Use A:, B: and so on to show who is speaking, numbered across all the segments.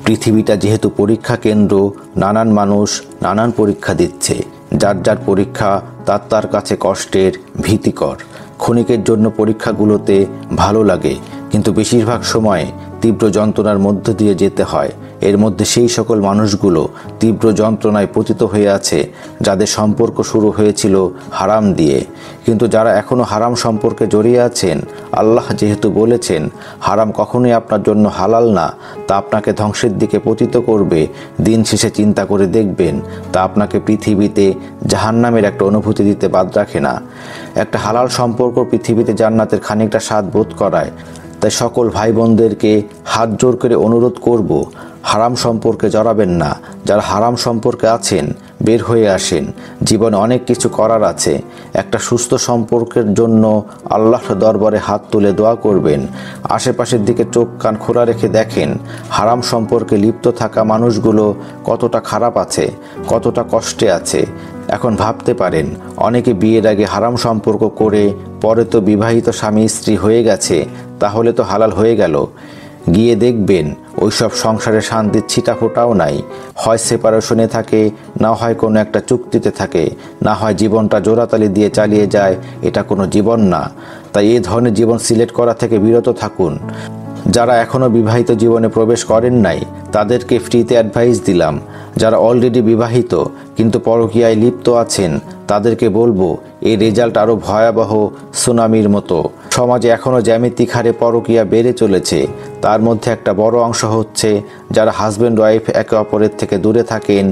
A: পৃথিবীটা যেহেতু পরীক্ষা কেন্দ্র, নানান মানুষ নানান পরীক্ষা দিচ্ছে। যার যার পরীক্ষা তার তার কাছে কষ্টের, ভীতিকর। ক্ষণিকের জন্য পরীক্ষাগুলোতে ভালো লাগে, কিন্তু বেশিরভাগ সময় তীব্র যন্ত্রণার মধ্য দিয়ে যেতে হয়। এর মধ্যে সেই সকল মানুষগুলো তীব্র যন্ত্রণায় পতিত হয়ে আছে যাদের সম্পর্ক শুরু হয়েছিল হারাম দিয়ে। কিন্তু যারা এখনও হারাম সম্পর্কে জড়িয়ে আছেন, আল্লাহ যেহেতু বলেছেন হারাম কখনোই আপনার জন্য হালাল না, তা আপনাকে ধ্বংসের দিকে পতিত করবে, দিন শেষে চিন্তা করে দেখবেন তা আপনাকে পৃথিবীতে জাহান্নামের একটা অনুভূতি দিতে বাদ রাখে না। একটা হালাল সম্পর্ক পৃথিবীতে জান্নাতের খানিকটা স্বাদ বোধ করায়। তাই সকল ভাই বোনদেরকে হাত জোর করে অনুরোধ করব, হারাম সম্পর্কে জড়াবেন না। যারা হারাম সম্পর্কে আছেন বের হয়ে আসেন। জীবনে অনেক কিছু করার আছে। একটা সুস্থ সম্পর্কের জন্য আল্লাহর দরবারে হাত তুলে দোয়া করবেন। আশেপাশের দিকে চোখ কান খোলা রেখে দেখেন হারাম সম্পর্কে লিপ্ত থাকা মানুষগুলো কতটা খারাপ আছে, কতটা কষ্টে আছে। এখন ভাবতে পারেন অনেকে বিয়ের আগে হারাম সম্পর্ক করে পরে তো বিবাহিত স্বামী স্ত্রী হয়ে গেছে, তাহলে তো হালাল হয়ে গেল। গিয়ে দেখবেন ওইসব সংসারে শান্তির ছিটাফোঁটাও নাই। হয় সেপারেশনে থাকে, না হয় কোনো একটা চুক্তিতে থাকে, না হয় জীবনটা জোড়াতালি দিয়ে চালিয়ে যায়। এটা কোনো জীবন না। তাই এই ধরনের জীবন সিলেক্ট করা থেকে বিরত থাকুন। যারা এখনও বিবাহিত জীবনে প্রবেশ করেন নাই তাদেরকে ফ্রিতে অ্যাডভাইস দিলাম। যারা অলরেডি বিবাহিত কিন্তু পরকীয়ায় লিপ্ত আছেন তাদেরকে বলবো এই রেজাল্ট আরও ভয়াবহ সুনামির মতো। সমাজে এখনও জ্যামিতিক হারে পরকীয়া বেড়ে চলেছে। তার মধ্যে একটা বড় অংশ হচ্ছে যারা হাজব্যান্ড ওয়াইফ একে অপরের থেকে দূরে থাকেন।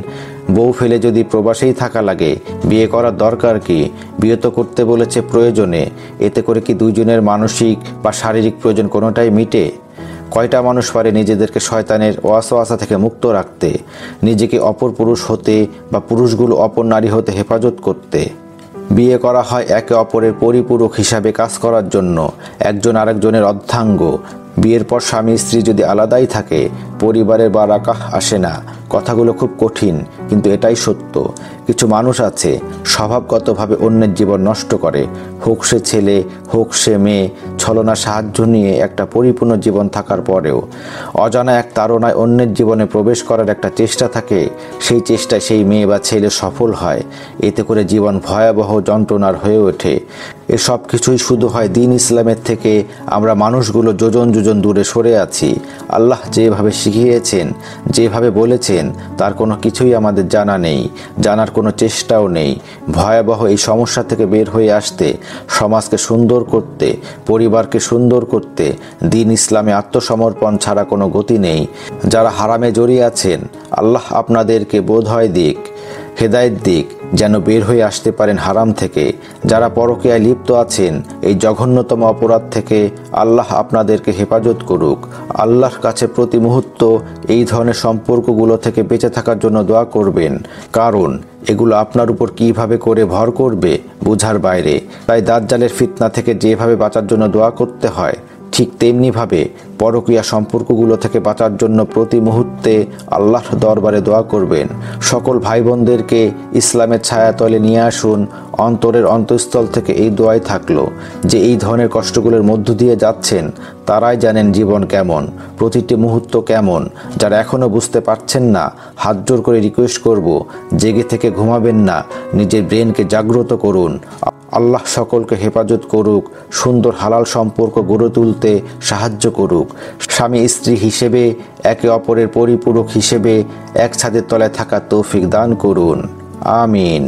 A: বউ ফেলে যদি প্রবাসেই থাকা লাগে, বিয়ে করার দরকার কি? বিয়ে তো করতে বলেছে প্রয়োজনে। এতে করে কি দুইজনের মানসিক বা শারীরিক প্রয়োজন কোনোটাই মিটে? কয়টা মানুষ পারে নিজেদেরকে শয়তানের ওয়াসওয়াসা থেকে মুক্ত রাখতে, নিজেকে অপর পুরুষ হতে বা পুরুষগুলো অপর নারী হতে হেফাজত করতে? বিয়ে করা হয় একে অপরের পরিপূরক হিসাবে কাজ করার জন্য, একজন আরেকজনের অর্ধাঙ্গ। বিয়ের পর স্বামী স্ত্রী যদি আলাদাই থাকে পরিবারের বারাকাহ আসে না। কথাগুলো খুব কঠিন, কিন্তু এটাই সত্য। কিছু মানুষ আছে স্বভাবগতভাবে অন্যের জীবন নষ্ট করে, হোক সে ছেলে হোক সে মেয়ে। ছলনা সাহায্য নিয়ে একটা পরিপূর্ণ জীবন থাকার পরেও অজানা এক তাড়নায় অন্যের জীবনে প্রবেশ করার একটা চেষ্টা থাকে। সেই চেষ্টায় সেই মেয়ে বা ছেলে সফল হয়। এতে করে জীবন ভয়াবহ যন্ত্রণার হয়ে ওঠে। এসব কিছুই শুধু হয় দিন ইসলামের থেকে আমরা মানুষগুলো যোজন যোজন দূরে সরে আছি। আল্লাহ যেভাবে শিখিয়েছেন, যেভাবে বলেছেন তার কোনো কিছুই আমাদের জানা নেই, জানার কোনো চেষ্টাও নেই। ভয়াবহ এই সমস্যা থেকে বের হয়ে আসতে, সমাজকে সুন্দর করতে, পরিবারকে সুন্দর করতে দিন ইসলামে আত্মসমর্পণ ছাড়া কোনো গতি নেই। যারা হারামে জড়িয়ে আছেন আল্লাহ আপনাদেরকে বোধহয় দিক, হেদায়েত দিক, যেন বের হয়ে আসতে পারেন হারাম থেকে। যারা পরকীয়ায় লিপ্ত আছেন এই জঘন্যতম অপরাধ থেকে আল্লাহ আপনাদেরকে হেফাজত করুক। আল্লাহর কাছে প্রতি মুহূর্ত এই ধরনের সম্পর্কগুলো থেকে বেঁচে থাকার জন্য দোয়া করবেন, কারণ এগুলো আপনার উপর কিভাবে করে ভর করবে বোঝার বাইরে। তাই দাজ্জালের ফিতনা থেকে যেভাবে বাঁচার জন্য দোয়া করতে হয়, ঠিক তেমনিভাবে পরকীয়া সম্পর্কগুলো থেকে বাঁচার জন্য প্রতি মুহূর্তে আল্লাহর দরবারে দোয়া করবেন। সকল ভাই বোনদেরকে ইসলামের ছায়াতলে নিয়ে আসুন। অন্তরের অন্তঃস্থল থেকে এই দোয়াই থাকলো যে এই ধরনের কষ্টগুলোর মধ্য দিয়ে যাচ্ছেন তারাই জানেন জীবন কেমন, প্রতিটি মুহূর্ত কেমন। যারা এখনও বুঝতে পারছেন না, হাত জোর করে রিকোয়েস্ট করব, জেগে থেকে ঘুমাবেন না, নিজের ব্রেনকে জাগ্রত করুন। আল্লাহ সকলকে হেফাজত করুক, সুন্দর হালাল সম্পর্ক গড়ে তুলতে সাহায্য করুক। স্বামী স্ত্রী হিসেবে একে অপরের পরিপূরক হিসেবে এক ছাদের তলায় থাকার তৌফিক দান করুন। আমিন।